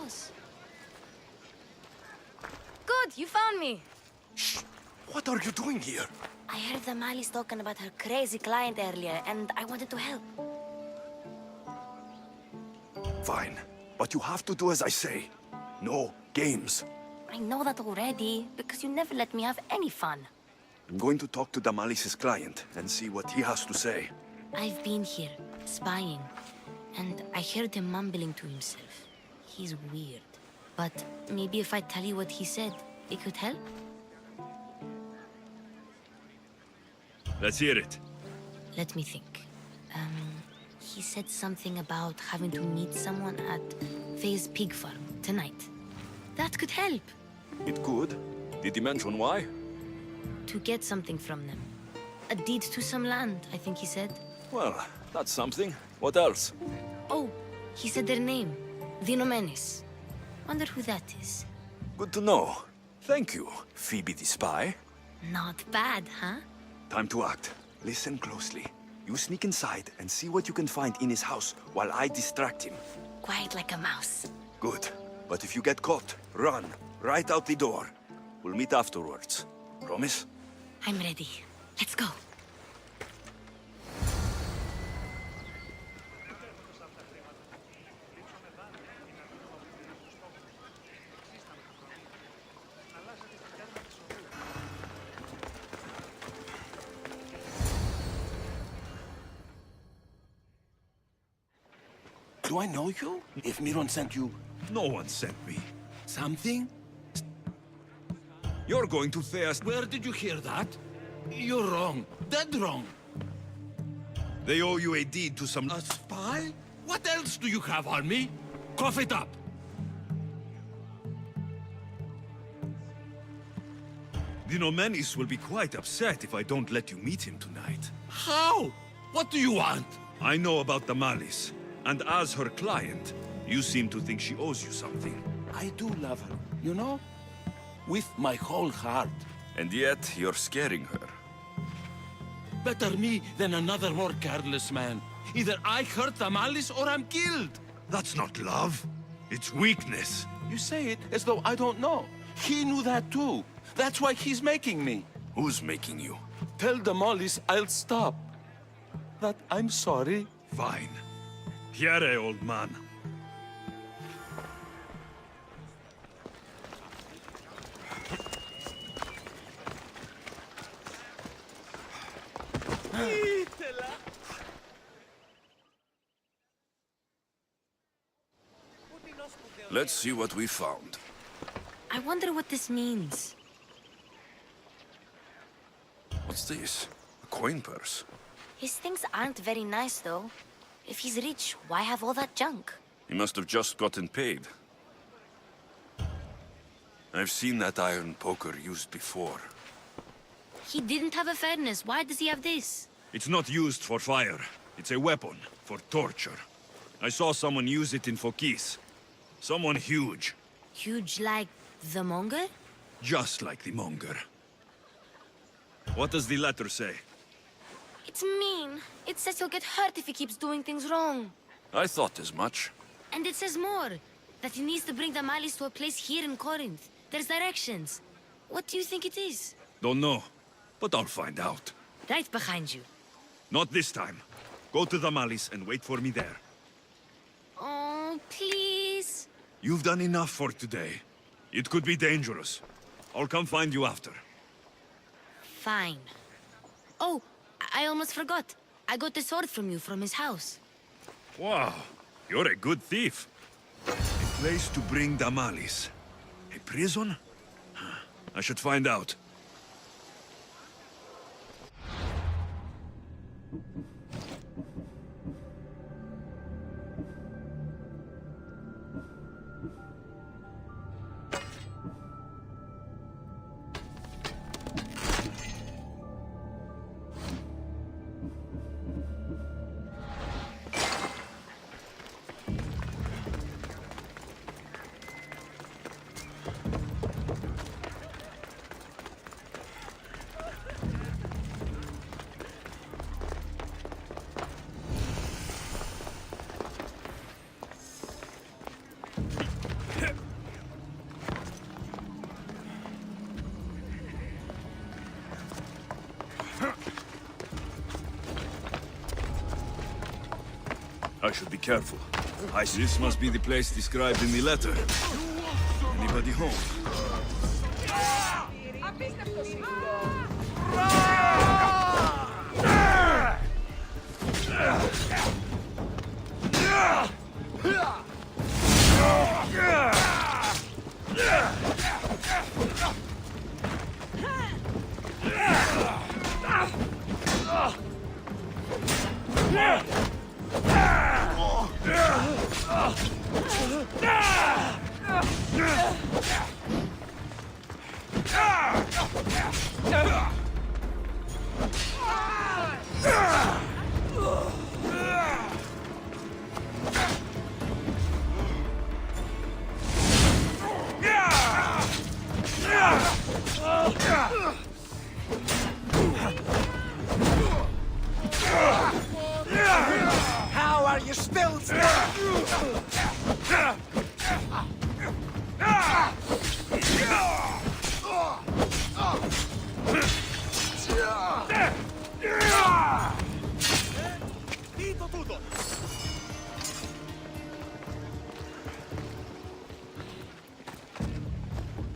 house. Good, you found me. Shh! What are you doing here? I heard the Mali's talking about her crazy client earlier, and I wanted to help. Fine, but you have to do as I say. No games. I know that already, because you never let me have any fun. I'm going to talk to Damalis's client and see what he has to say. I've been here, spying, and I heard him mumbling to himself. He's weird. But maybe if I tell you what he said, it could help? Let's hear it. Let me think. He said something about having to meet someone at Faye's pig farm tonight. That could help. It could. Did he mention why? To get something from them. A deed to some land, I think he said. Well, that's something. What else? Oh, he said their name. The Nomenis. Wonder who that is. Good to know. Thank you, Phoebe the spy. Not bad, huh? Time to act. Listen closely. You sneak inside and see what you can find in his house while I distract him. Quiet like a mouse. Good. But if you get caught, run. Right out the door. We'll meet afterwards. Promise? I'm ready. Let's go. Do I know you? If Miron sent you No one sent me. something? You're going to Thea's. Where did you hear that? You're wrong. Dead wrong. They owe you a deed to some... A spy? What else do you have on me? Cough it up. The Nomenis will be quite upset if I don't let you meet him tonight. How? What do you want? I know about the Malice, and as her client, you seem to think she owes you something. I do love her, you know? With my whole heart. And yet, you're scaring her. Better me than another more careless man. Either I hurt the Malice or I'm killed. That's not love. It's weakness. You say it as though I don't know. He knew that too. That's why he's making me. Who's making you? Tell the Malice I'll stop. That I'm sorry. Fine. Here, old man. Let's see what we found. I wonder what this means. What's this? A coin purse? His things aren't very nice, though. If he's rich, why have all that junk? He must have just gotten paid. I've seen that iron poker used before. He didn't have a furnace. Why does he have this? It's not used for fire. It's a weapon for torture. I saw someone use it in Fokis. Someone huge. Huge like the Monger? Just like the Monger. What does the letter say? It's mean. It says he'll get hurt if he keeps doing things wrong. I thought as much. And it says more. That he needs to bring the Malice to a place here in Corinth. There's directions. What do you think it is? Don't know, but I'll find out. Right behind you. Not this time. Go to the Malice and wait for me there. Oh, please. You've done enough for today. It could be dangerous. I'll come find you after. Fine. Oh, I almost forgot. I got the sword from you from his house. Wow, you're a good thief. A place to bring the Malice. A prison? I should find out. I should be careful. This must be the place described in the letter. Anybody home? How are you still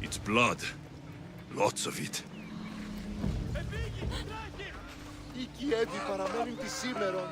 It's blood. Lots of it. Οι Κιέβοι παραμένουν τη σήμερον.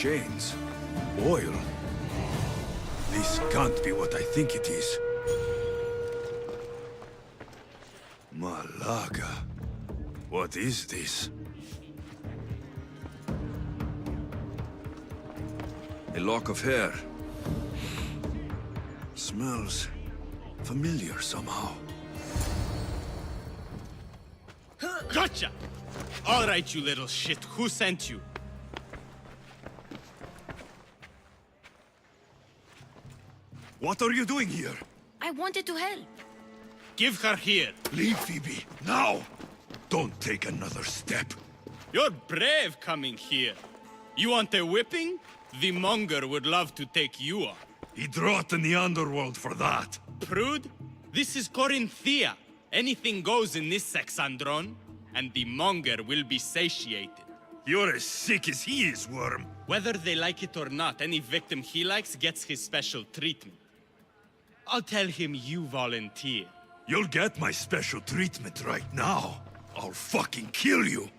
Chains. Oil. This can't be what I think it is. Malaga. What is this? A lock of hair. Smells familiar somehow. Gotcha! All right, you little shit. Who sent you? What are you doing here? I wanted to help. Give her here. Leave, Phoebe, now! Don't take another step. You're brave coming here. You want a whipping? The monger would love to take you on. He'd rot in the underworld for that. Prude, this is Corinthia. Anything goes in this Sexandron, and the monger will be satiated. You're as sick as he is, Worm. Whether they like it or not, any victim he likes gets his special treatment. I'll tell him you volunteer. You'll get my special treatment right now. I'll fucking kill you.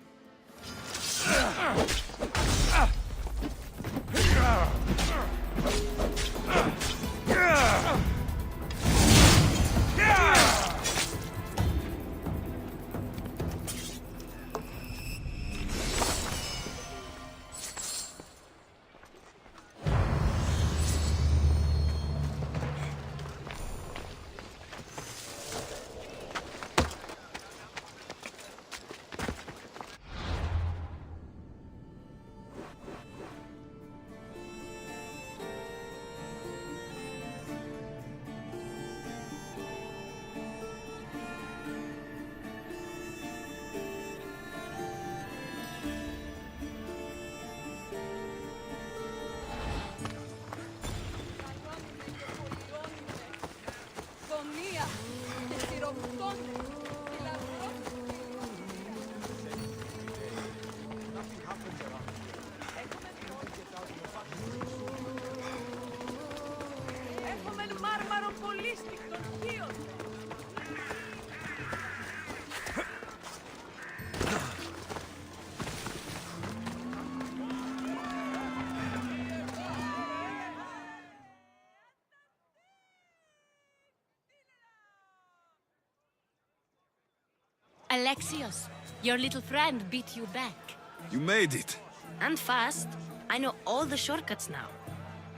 Alexios, your little friend beat you back. You made it. And fast. I know all the shortcuts now.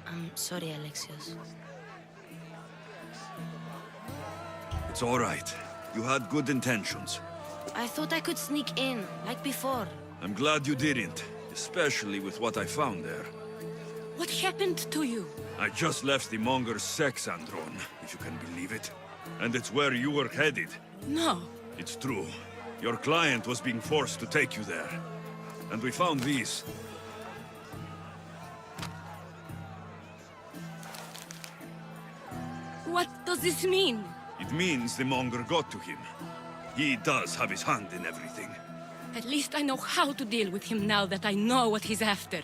I'm sorry, Alexios. It's all right. You had good intentions. I thought I could sneak in, like before. I'm glad you didn't, especially with what I found there. What happened to you? I just left the Monger's sex andron, if you can believe it. And it's where you were headed. No. It's true. Your client was being forced to take you there. And we found these. What does this mean? It means the Monger got to him. He does have his hand in everything. At least I know how to deal with him now that I know what he's after.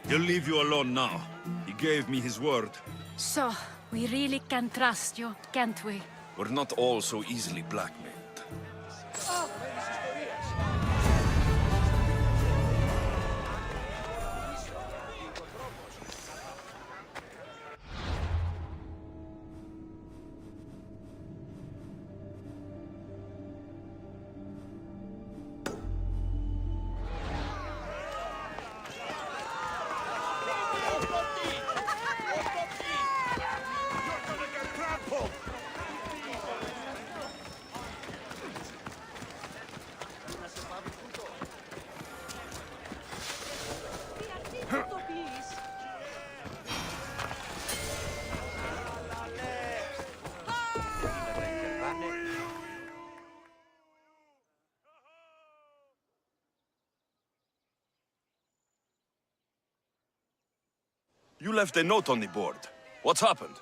He'll leave you alone now. He gave me his word. So, we really can trust you, can't we? We're not all so easily blackmailed. You left a note on the board. What's happened?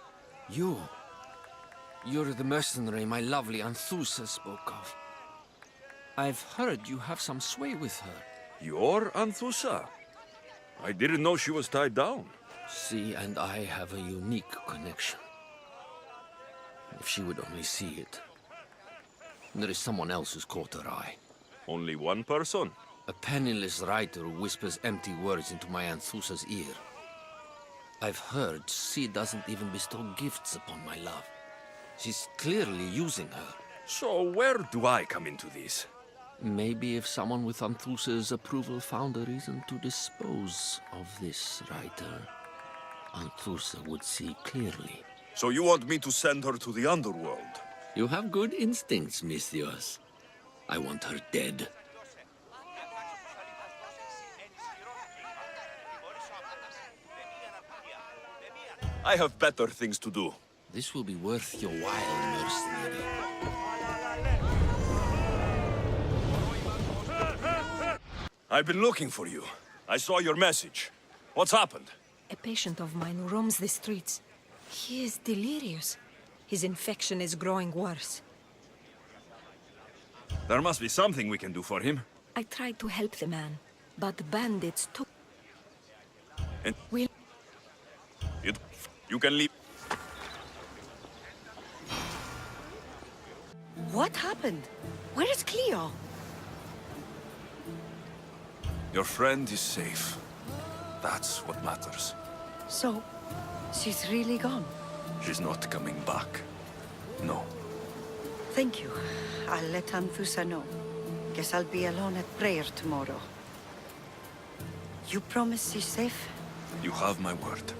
You're the mercenary my lovely Anthusa spoke of. I've heard you have some sway with her. You're Anthusa? I didn't know she was tied down. She and I have a unique connection. If she would only see it. There is someone else who's caught her eye. Only one person? A penniless writer who whispers empty words into my Anthusa's ear. I've heard she doesn't even bestow gifts upon my love. She's clearly using her. So where do I come into this? Maybe if someone with Anthusa's approval found a reason to dispose of this writer, Anthusa would see clearly. So you want me to send her to the underworld? You have good instincts, Misthios. I want her dead. I have better things to do. This will be worth your while, mercenary. I've been looking for you. I saw your message. What's happened? A patient of mine who roams the streets. He is delirious. His infection is growing worse. There must be something we can do for him. I tried to help the man, but the bandits took... And Will... you can leave. What happened? Where is Cleo? Your friend is safe. That's what matters. So, she's really gone. She's not coming back. No. Thank you. I'll let Anthusa know. Guess I'll be alone at prayer tomorrow. You promise she's safe? You have my word.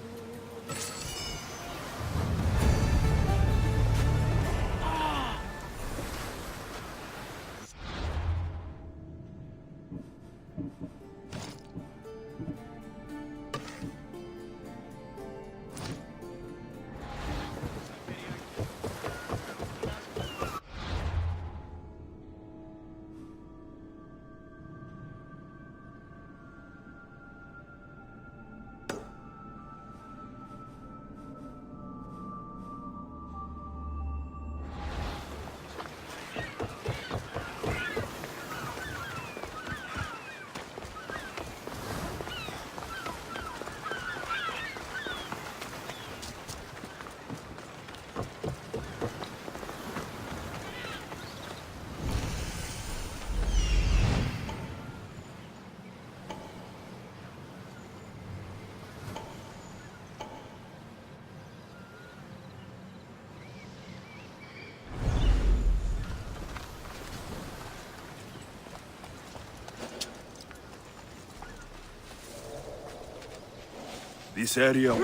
This area...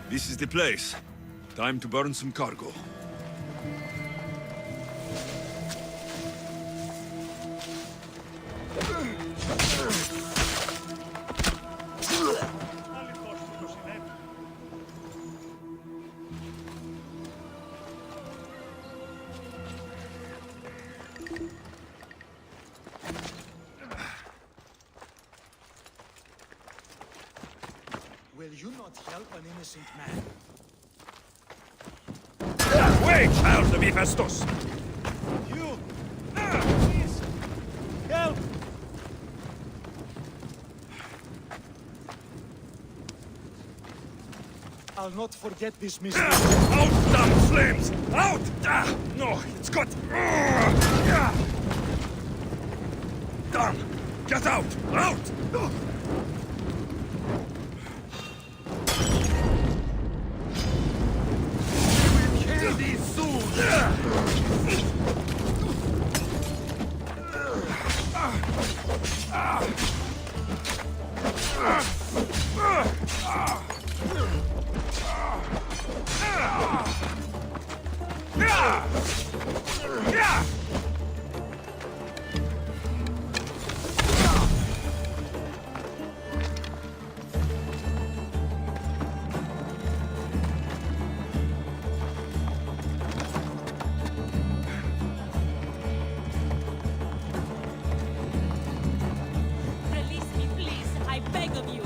This is the place. Time to burn some cargo. Will you not help an innocent man? Wait, child of Hephaestus! You! Please! Help! I'll not forget this mission. Out, damn flames! Out! No, it's got... Done! Get out! Out! Release me, please. I beg of you.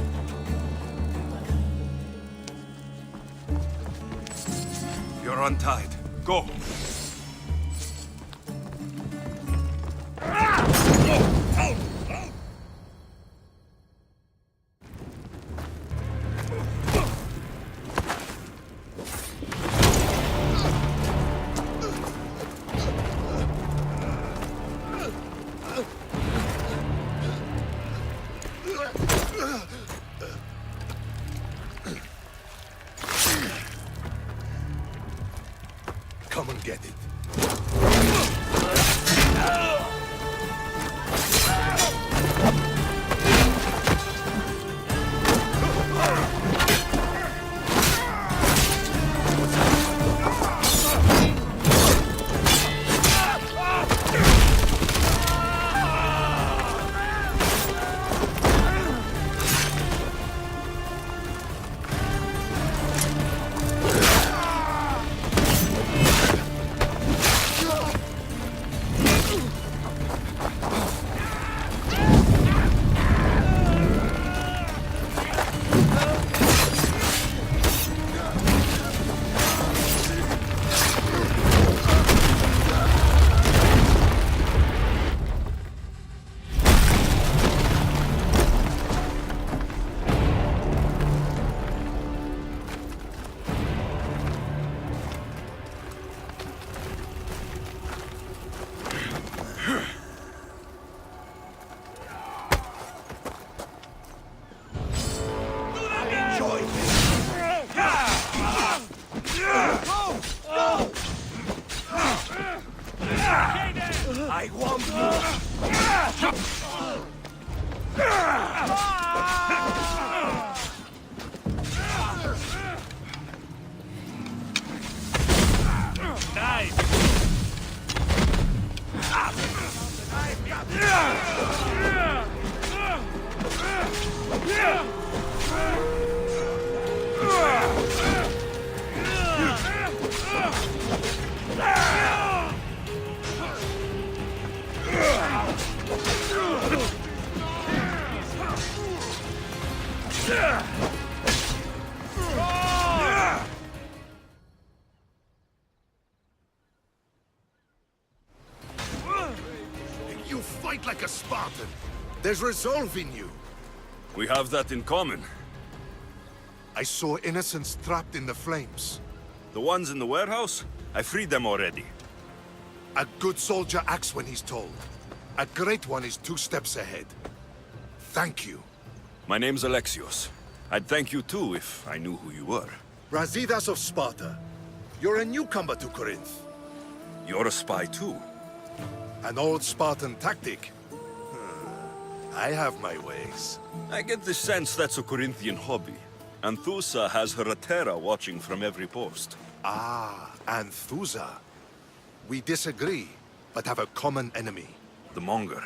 You're untied. Go! Come and get it. I want You fight like a Spartan. There's resolve in you. We have that in common. I saw innocents trapped in the flames. The ones in the warehouse? I freed them already. A good soldier acts when he's told. A great one is 2 steps ahead. Thank you. My name's Alexios. I'd thank you too if I knew who you were. Brasidas of Sparta. You're a newcomer to Corinth. You're a spy too. An old Spartan tactic. I have my ways. I get the sense that's a Corinthian hobby. Anthusa has her Atera watching from every post. Ah, Anthusa. We disagree, but have a common enemy. The Monger.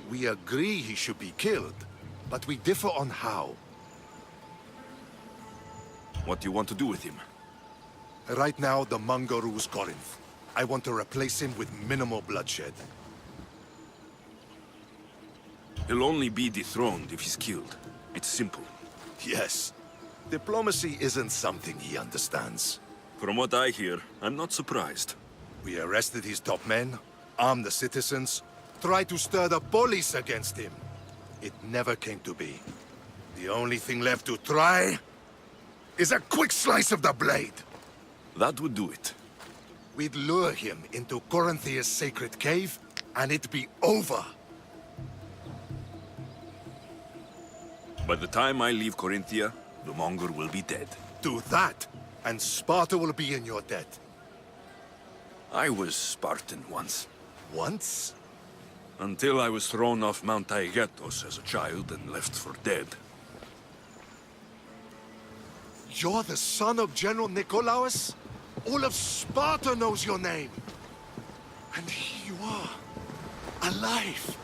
We agree he should be killed, but we differ on how. What do you want to do with him? Right now, the Monger rules Corinth. I want to replace him with minimal bloodshed. He'll only be dethroned if he's killed. It's simple. Yes. Diplomacy isn't something he understands. From what I hear, I'm not surprised. We arrested his top men, armed the citizens, tried to stir the police against him. It never came to be. The only thing left to try is a quick slice of the blade. That would do it. We'd lure him into Corinthia's sacred cave, and it'd be over. By the time I leave Corinthia, the Monger will be dead. Do that, and Sparta will be in your debt. I was Spartan once. Once? Until I was thrown off Mount Taygetos as a child and left for dead. You're the son of General Nikolaos? All of Sparta knows your name. And here you are, alive.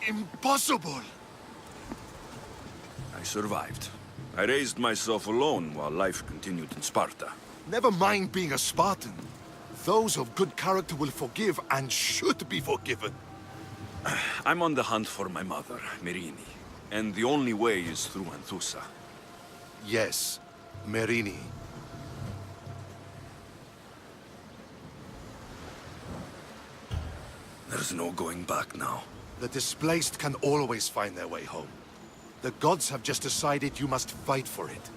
Impossible. I survived. I raised myself alone while life continued in Sparta. Never mind being a Spartan. Those of good character will forgive and should be forgiven. I'm on the hunt for my mother, Merini. And the only way is through Anthusa. Yes, Merini. There's no going back now. The displaced can always find their way home. The gods have just decided you must fight for it.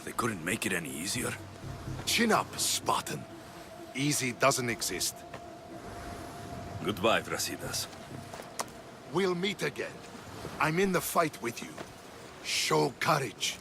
They couldn't make it any easier. Chin up, Spartan. Easy doesn't exist. Goodbye, Brasidas. We'll meet again. I'm in the fight with you. Show courage.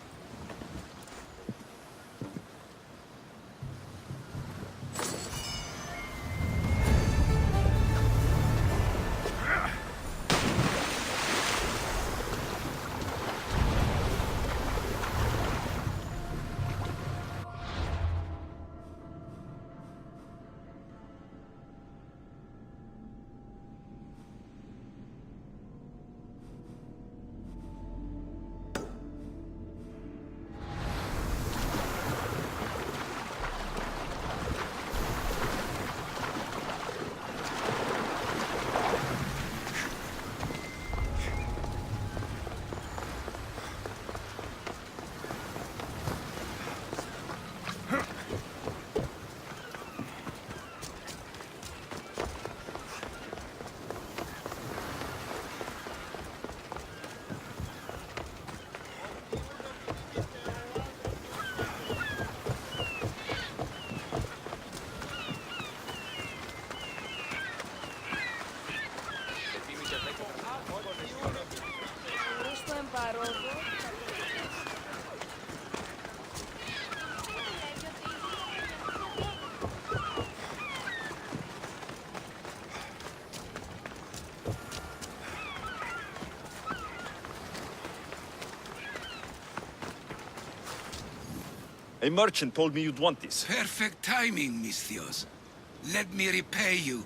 A merchant told me you'd want this. Perfect timing, Misthios. Let me repay you.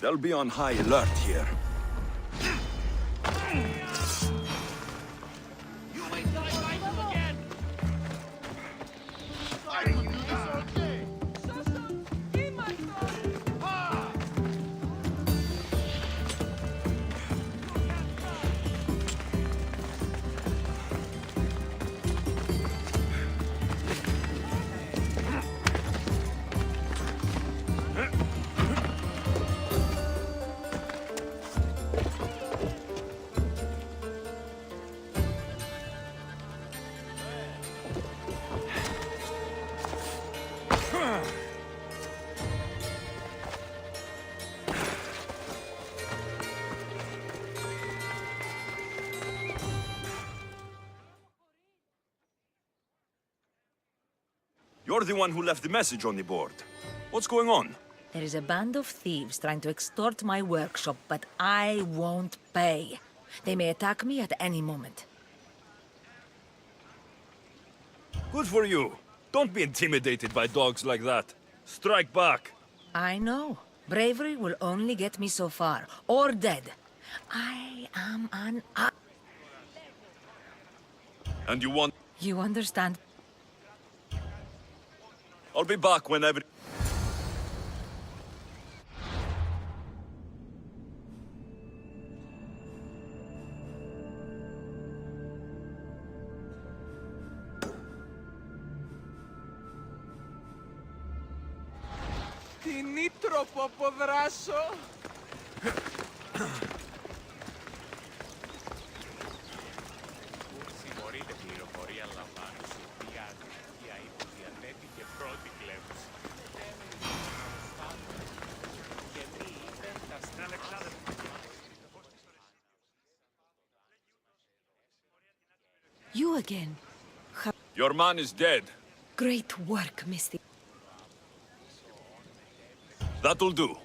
They'll be on high alert here. You're the one who left the message on the board. What's going on? There is a band of thieves trying to extort my workshop, but I won't pay. They may attack me at any moment. Good for you. Don't be intimidated by dogs like that. Strike back. I know. Bravery will only get me so far, or dead. I am an... And you want... You understand? I'll be back whenever... Τι τρόπο αποδράσω. Συμμορείτε πληροφορία λαμβάνω σε οποία αδικία υποδιαθέτει και πρώτη κλέβουση. Και μη είπε τα στρέλεξα. You again. Your man is dead. Great work, Misty. That'll do.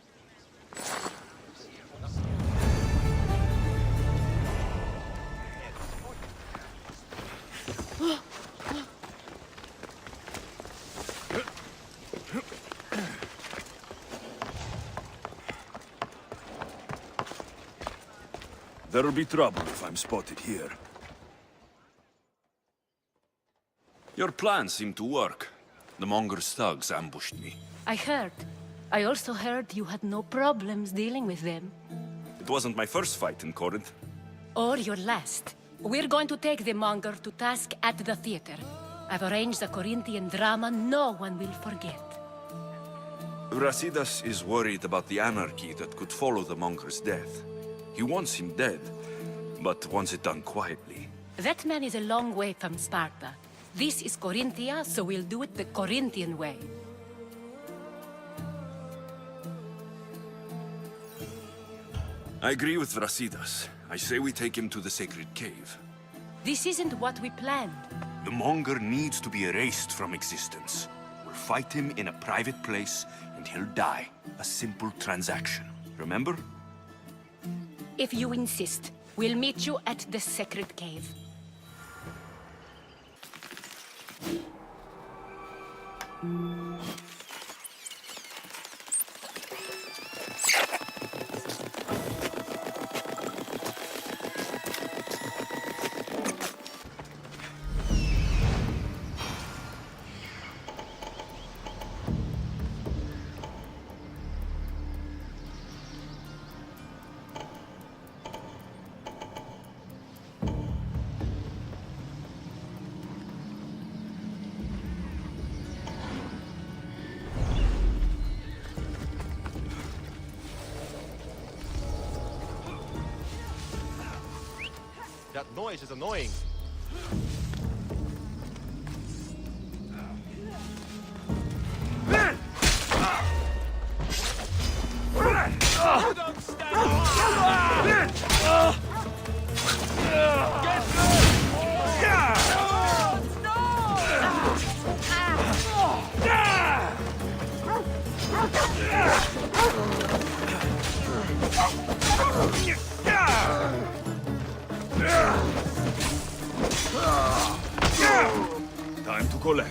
There'll be trouble if I'm spotted here. Your plans seem to work. The Monger's thugs ambushed me. I heard. I also heard you had no problems dealing with them. It wasn't my first fight in Corinth. Or your last. We're going to take the monger to task at the theater. I've arranged a Corinthian drama no one will forget. Brasidas is worried about the anarchy that could follow the Monger's death. He wants him dead, but wants it done quietly. That man is a long way from Sparta. This is Corinthia, so we'll do it the Corinthian way. I agree with Brasidas. I say we take him to the sacred cave. This isn't what we planned. The Monger needs to be erased from existence. We'll fight him in a private place, and he'll die. A simple transaction. Remember? If you insist, we'll meet you at the sacred cave. That noise is annoying. Don't stand up! Time to collect.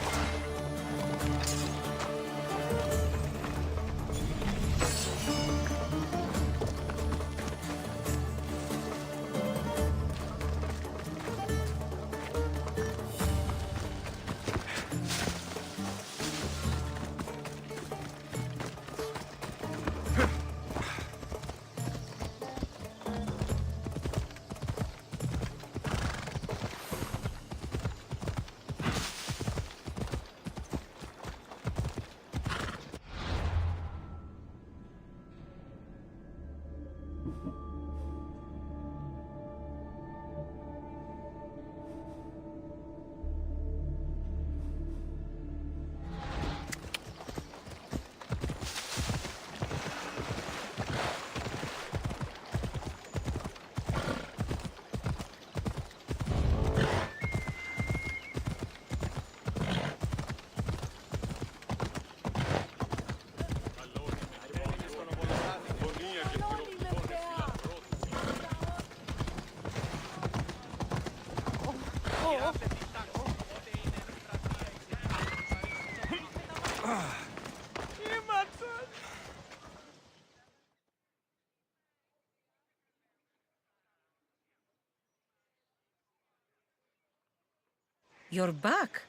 You're back.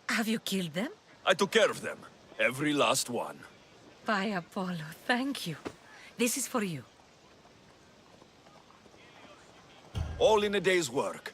Have you killed them? I took care of them. Every last one. By Apollo, thank you. This is for you. All in a day's work.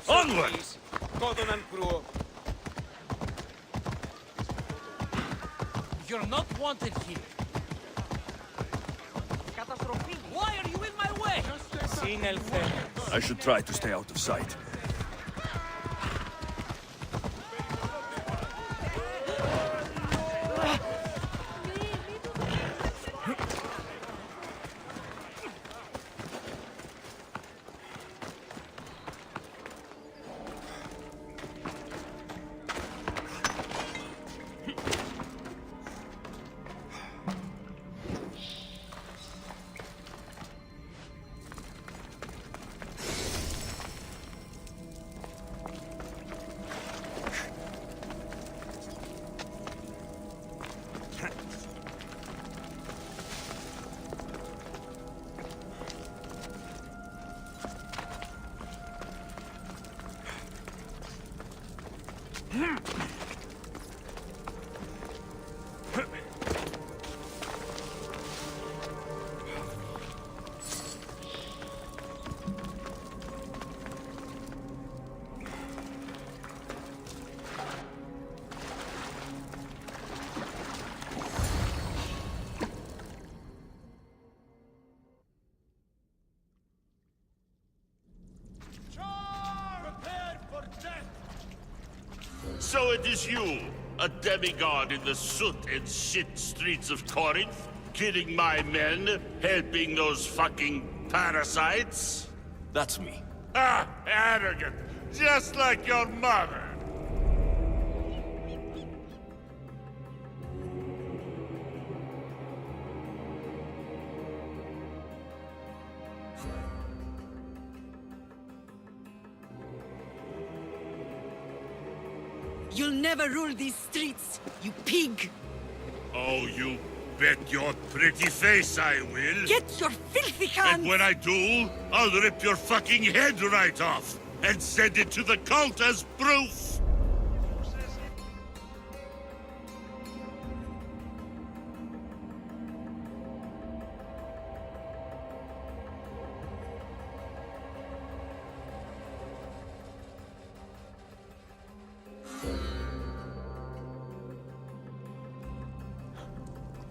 Onward! You're not wanted here. Why are you in my way? I should try to stay out of sight. So it is you, a demigod in the soot and shit streets of Corinth, killing my men, helping those fucking parasites? That's me. Ah, arrogant, just like your mother. You'll never rule these streets, you pig! Oh, you bet your pretty face I will. Get your filthy hands! And when I do, I'll rip your fucking head right off and send it to the cult as proof.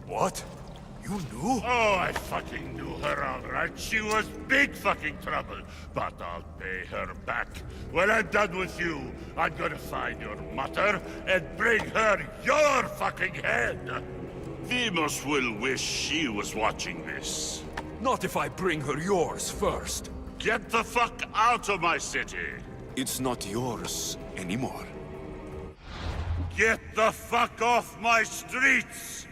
What? You knew? Oh, I fucking knew her all right. She was big fucking trouble. But I'll pay her back. When I'm done with you, I'm gonna find your mother and bring her your fucking head. Demos will wish she was watching this. Not if I bring her yours first. Get the fuck out of my city. It's not yours anymore. Get the fuck off my streets!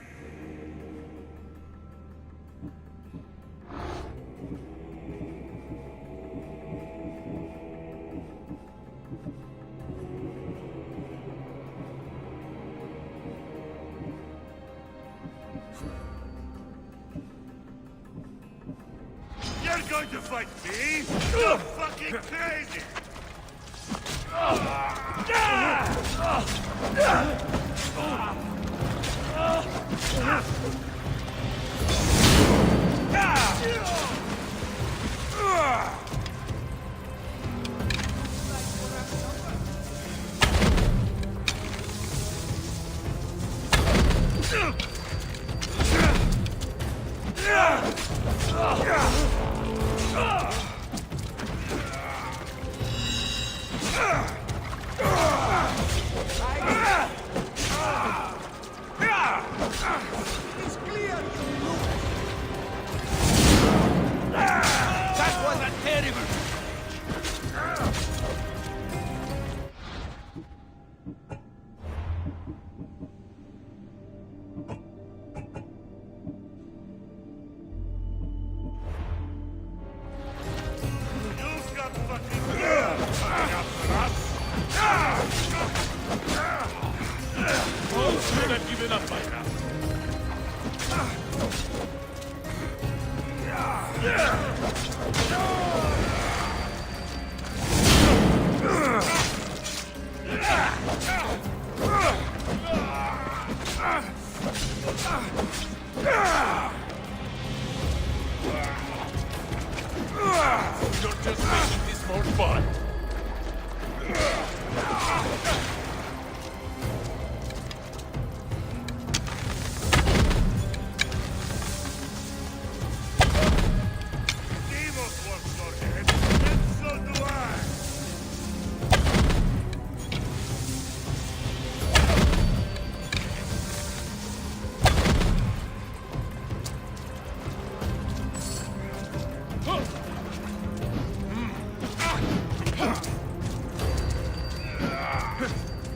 going to fight me? You're fucking crazy! That was a terrible... You've got fucking coming after us! Most should have given up by now. You're just making this more fun. Deimos wants your head, and so do I!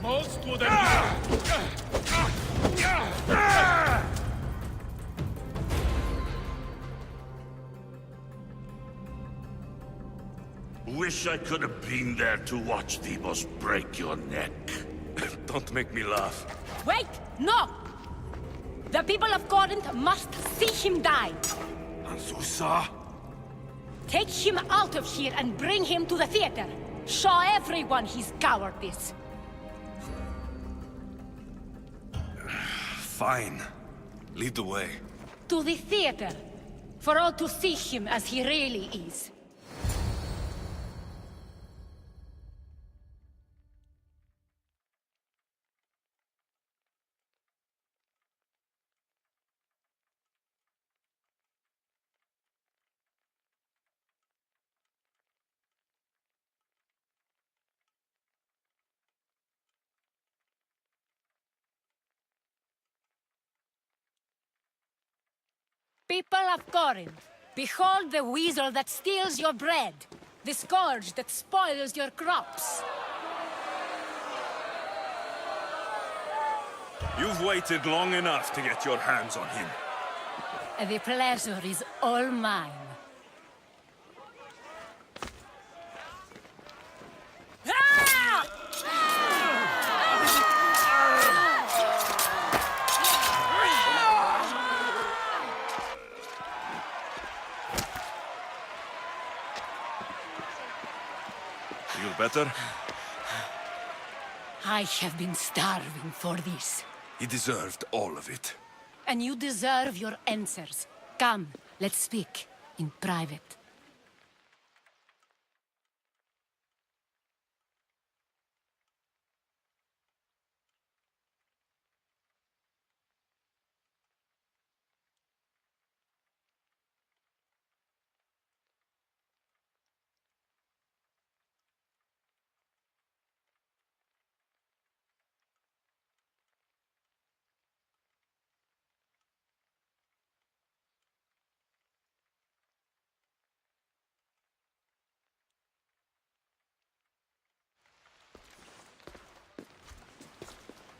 Most would have Wish I could have been there to watch Deimos break your neck. Don't make me laugh. Wait! No! The people of Corinth must see him die. Anthusa? Take him out of here and bring him to the theater. Show everyone his cowardice. Fine. Lead the way. To the theater. For all to see him as he really is. People of Corinth, behold the weasel that steals your bread, the scourge that spoils your crops. You've waited long enough to get your hands on him. The pleasure is all mine. Feel better? I have been starving for this. He deserved all of it. And you deserve your answers. Come, let's speak in private.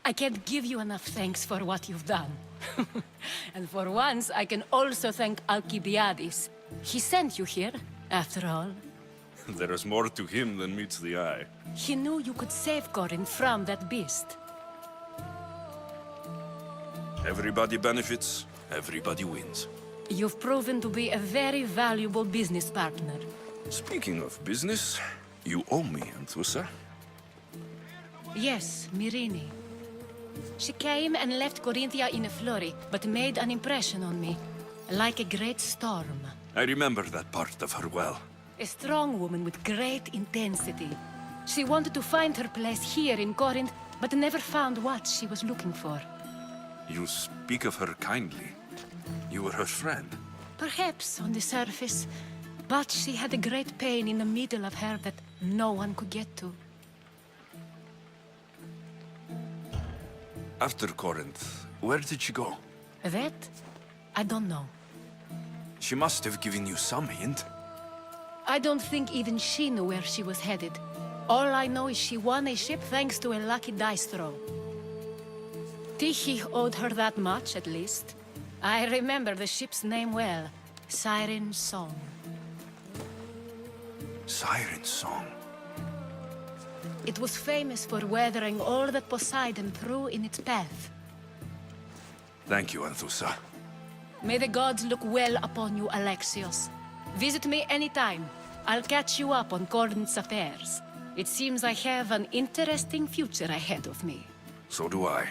I can't give you enough thanks for what you've done. And for once, I can also thank Alcibiades. He sent you here, after all. There is more to him than meets the eye. He knew you could save Corinth from that beast. Everybody benefits, everybody wins. You've proven to be a very valuable business partner. Speaking of business, you owe me, Anthusa. Yes, Myrrine. She came and left Corinthia in a flurry, but made an impression on me, like a great storm. I remember that part of her well. A strong woman with great intensity. She wanted to find her place here in Corinth, but never found what she was looking for. You speak of her kindly. You were her friend. Perhaps on the surface, but she had a great pain in the middle of her that no one could get to. After Corinth, where did she go? That? I don't know. She must have given you some hint. I don't think even she knew where she was headed. All I know is she won a ship thanks to a lucky dice throw. Tyche owed her that much, at least. I remember the ship's name well. Siren Song. Siren Song. It was famous for weathering all that Poseidon threw in its path. Thank you, Anthusa. May the gods look well upon you, Alexios. Visit me anytime. I'll catch you up on Corinth's affairs. It seems I have an interesting future ahead of me. So do I.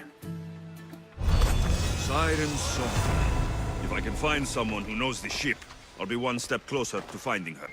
Siren Song. If I can find someone who knows the ship, I'll be one step closer to finding her.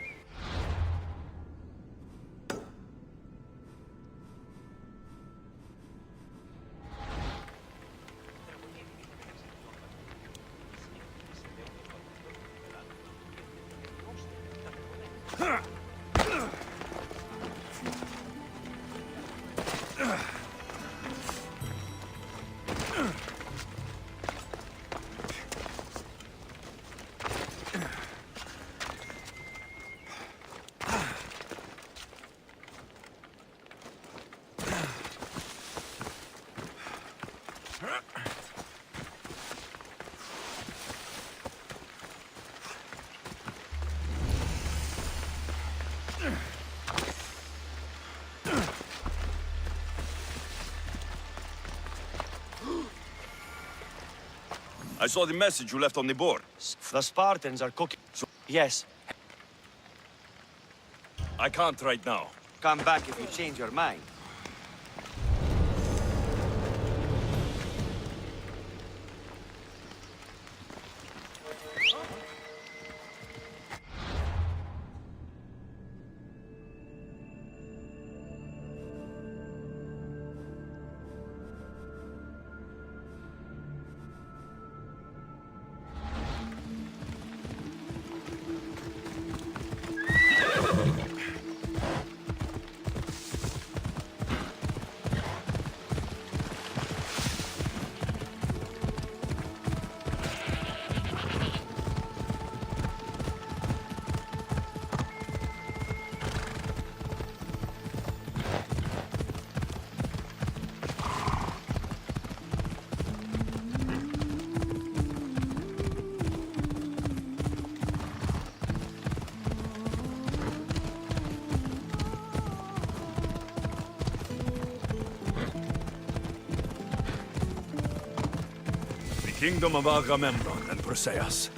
I saw the message you left on the board. The Spartans are cooking. Yes. I can't right now. Come back if you change your mind. Kingdom of Agamemnon and Perseus.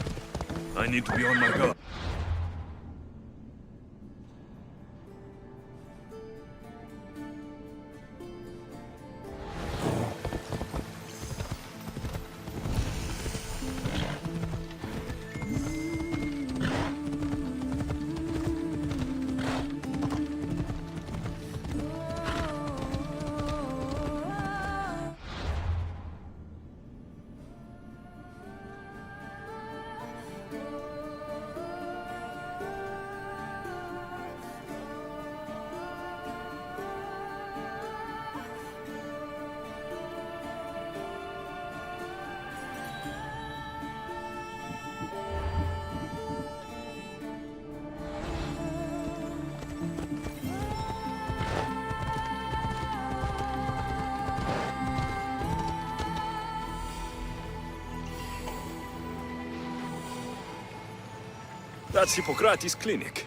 I need to be on my guard. That's Hippocrates' clinic.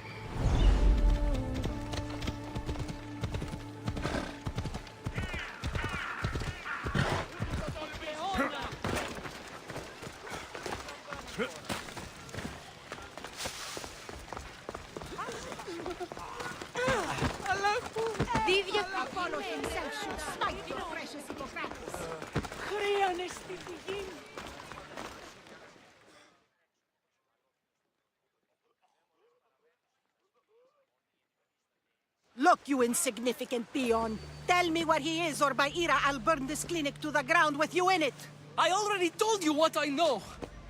talk, you insignificant peon. Tell me where he is, or by Ira, I'll burn this clinic to the ground with you in it. I already told you what I know.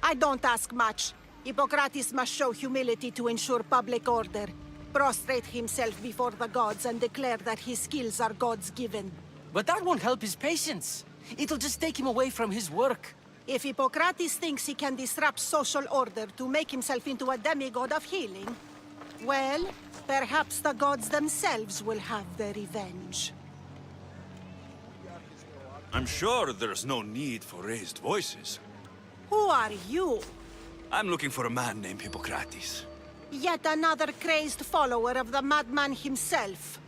I don't ask much. Hippocrates must show humility to ensure public order. Prostrate himself before the gods and declare that his skills are God's given. But that won't help his patients. It'll just take him away from his work. If Hippocrates thinks he can disrupt social order to make himself into a demigod of healing, well, perhaps the gods themselves will have their revenge. I'm sure there's no need for raised voices. Who are you? I'm looking for a man named Hippocrates. Yet another crazed follower of the madman himself.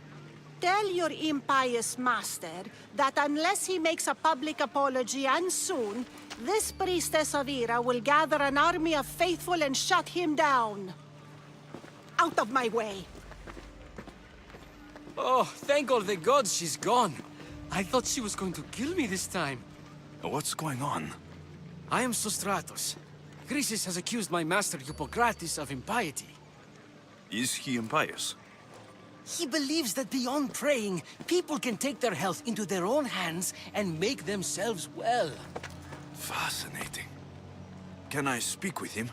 Tell your impious master that unless he makes a public apology, and soon, this priestess of Ira will gather an army of faithful and shut him down. Out of my way! Oh, thank all the gods she's gone. I thought she was going to kill me this time. What's going on? I am Sostratos. Chrysis has accused my master Hippocrates of impiety. Is he impious? He believes that beyond praying, people can take their health into their own hands and make themselves well. Fascinating. Can I speak with him?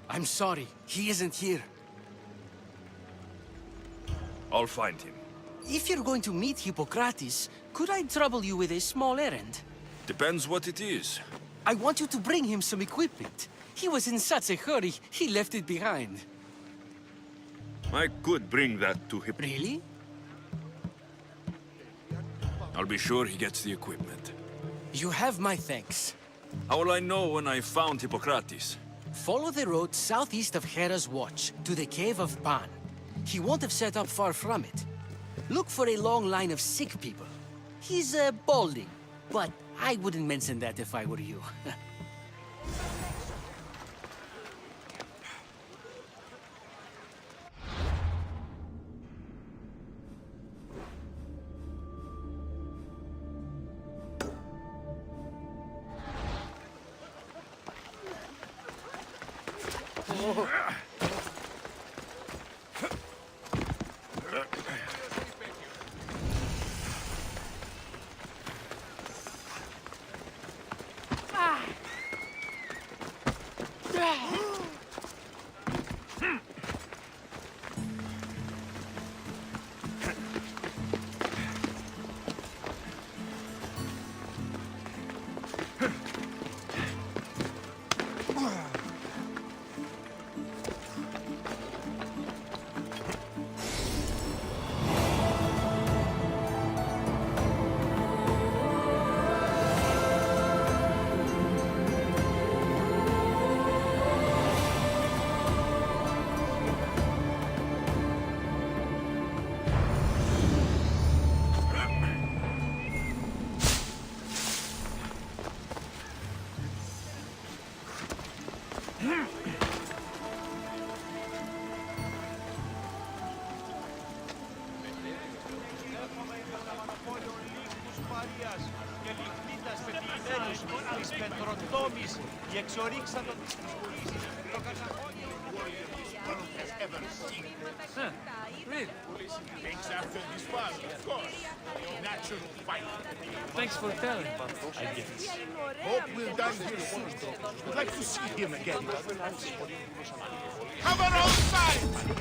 I'm sorry, he isn't here. I'll find him. If you're going to meet Hippocrates, could I trouble you with a small errand? Depends what it is. I want you to bring him some equipment. He was in such a hurry, he left it behind. I could bring that to him. Really? I'll be sure he gets the equipment. You have my thanks. How will I know when I found Hippocrates? Follow the road southeast of Hera's Watch, to the Cave of Pan. He won't have set up far from it. Look for a long line of sick people. He's balding, but I wouldn't mention that if I were you. Thanks for telling, I guess. Hope we're done here soon. I'd like to see him again. Cover all sides!